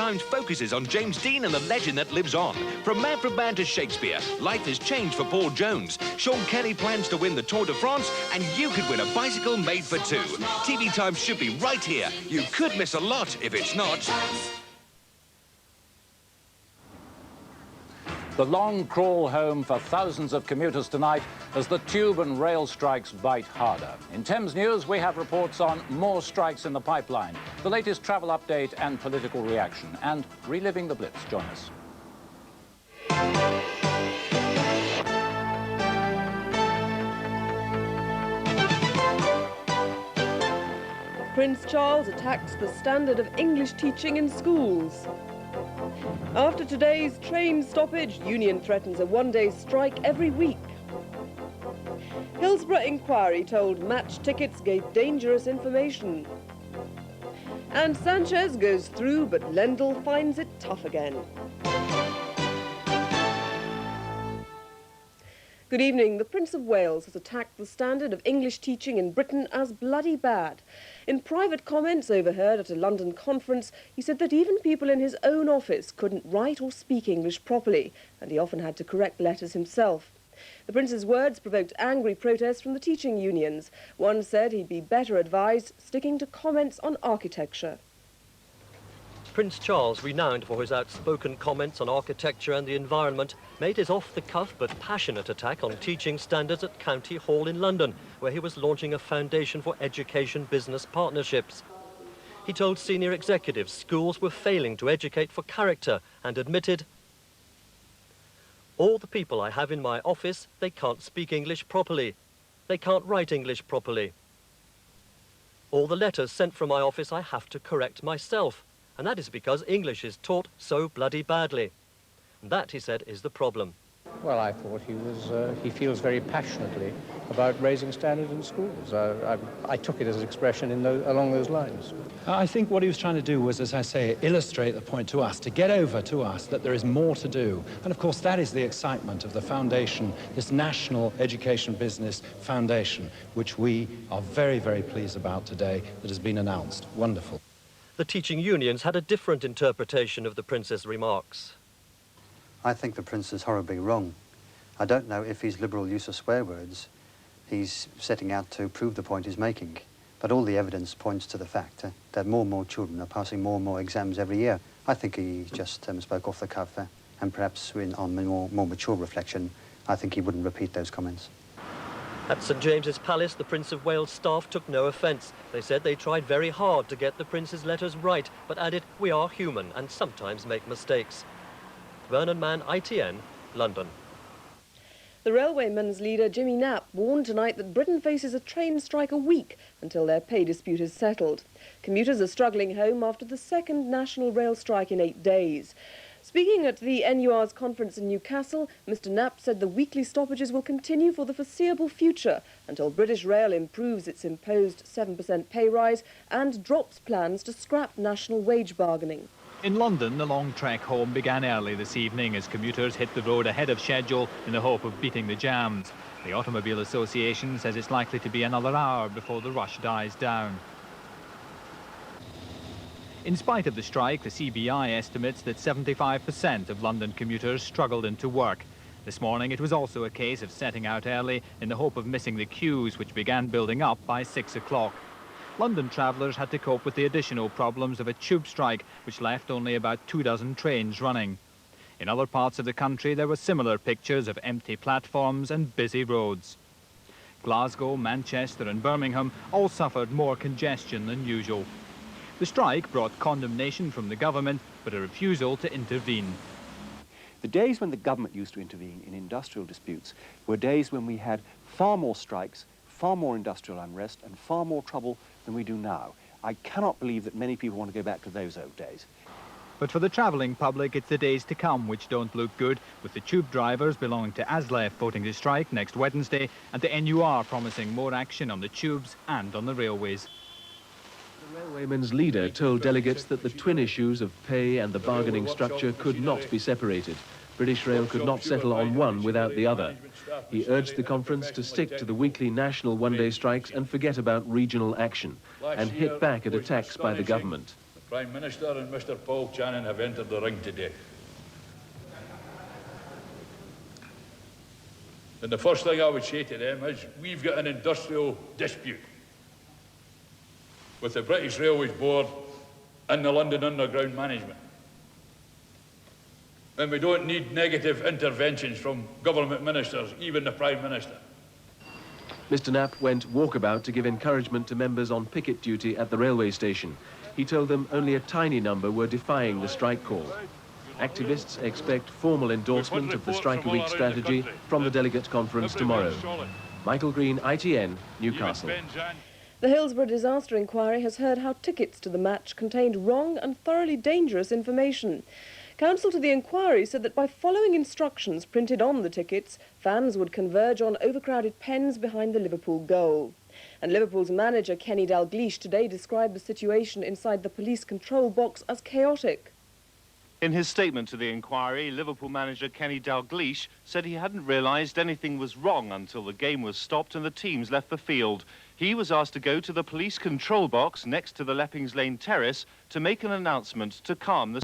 Times focuses on James Dean and the legend that lives on. From Man from Man to Shakespeare, life has changed for Paul Jones. Sean Kelly plans to win the Tour de France, and you could win a bicycle made for two. TV Times should be right here. You could miss a lot if it's not. The long crawl home for thousands of commuters tonight as the tube and rail strikes bite harder. In Thames News, we have reports on more strikes in the pipeline, the latest travel update and political reaction, and reliving the Blitz. Join us. Prince Charles attacks the standard of English teaching in schools. After today's train stoppage, union threatens a one-day strike every week. Hillsborough inquiry told match tickets gave dangerous information. And Sanchez goes through, but Lendl finds it tough again. Good evening. The Prince of Wales has attacked the standard of English teaching in Britain as bloody bad. In private comments overheard at a London conference, he said that even people in his own office couldn't write or speak English properly, and he often had to correct letters himself. The Prince's words provoked angry protests from the teaching unions. One said he'd be better advised sticking to comments on architecture. Prince Charles, renowned for his outspoken comments on architecture and the environment, made his off-the-cuff but passionate attack on teaching standards at County Hall in London, where he was launching a foundation for education business partnerships. He told senior executives schools were failing to educate for character and admitted, "All the people I have in my office, they can't speak English properly. They can't write English properly. All the letters sent from my office I have to correct myself. And that is because English is taught so bloody badly." And that, he said, is the problem. Well, I thought he feels very passionately about raising standards in schools. I took it as an expression along those lines. I think what he was trying to do was, as I say, illustrate the point to us, to get over to us that there is more to do. And of course, that is the excitement of the foundation, this National Education Business Foundation, which we are very, very pleased about today, that has been announced. Wonderful. The teaching unions had a different interpretation of the Prince's remarks. I think the Prince is horribly wrong. I don't know if his liberal use of swear words, he's setting out to prove the point he's making. But all the evidence points to the fact that more and more children are passing more and more exams every year. I think he just spoke off the cuff, and perhaps on more mature reflection, I think he wouldn't repeat those comments. At St James's Palace, the Prince of Wales staff took no offence. They said they tried very hard to get the Prince's letters right, but added, "We are human and sometimes make mistakes." Vernon Mann, ITN, London. The railwaymen's leader, Jimmy Knapp, warned tonight that Britain faces a train strike a week until their pay dispute is settled. Commuters are struggling home after the second national rail strike in 8 days. Speaking at the NUR's conference in Newcastle, Mr Knapp said the weekly stoppages will continue for the foreseeable future until British Rail improves its imposed 7% pay rise and drops plans to scrap national wage bargaining. In London, the long trek home began early this evening as commuters hit the road ahead of schedule in the hope of beating the jams. The Automobile Association says it's likely to be another hour before the rush dies down. In spite of the strike, the CBI estimates that 75% of London commuters struggled into work. This morning, it was also a case of setting out early in the hope of missing the queues, which began building up by 6 o'clock. London travellers had to cope with the additional problems of a tube strike, which left only about 24 trains running. In other parts of the country, there were similar pictures of empty platforms and busy roads. Glasgow, Manchester and Birmingham all suffered more congestion than usual. The strike brought condemnation from the government, but a refusal to intervene. The days when the government used to intervene in industrial disputes were days when we had far more strikes, far more industrial unrest and far more trouble than we do now. I cannot believe that many people want to go back to those old days. But for the travelling public, it's the days to come which don't look good, with the tube drivers belonging to ASLEF voting to strike next Wednesday and the NUR promising more action on the tubes and on the railways. The railwaymen's leader told delegates that the twin issues of pay and the bargaining structure could not be separated. British Rail could not settle on one without the other. He urged the conference to stick to the weekly national one-day strikes and forget about regional action, and hit back at attacks by the government. Prime Minister and Mr. Paul Channon have entered the ring today. And the first thing I would say to them is we've got an industrial dispute with the British Railways Board and the London Underground Management. And we don't need negative interventions from government ministers, even the Prime Minister. Mr. Knapp went walkabout to give encouragement to members on picket duty at the railway station. He told them only a tiny number were defying the strike call. Activists expect formal endorsement of the Strike a Week strategy from the delegate conference tomorrow. Michael Green, ITN, Newcastle. The Hillsborough Disaster Inquiry has heard how tickets to the match contained wrong and thoroughly dangerous information. Counsel to the inquiry said that by following instructions printed on the tickets, fans would converge on overcrowded pens behind the Liverpool goal. And Liverpool's manager Kenny Dalglish today described the situation inside the police control box as chaotic. In his statement to the inquiry, Liverpool manager Kenny Dalglish said he hadn't realised anything was wrong until the game was stopped and the teams left the field. He was asked to go to the police control box next to the Leppings Lane terrace to make an announcement to calm the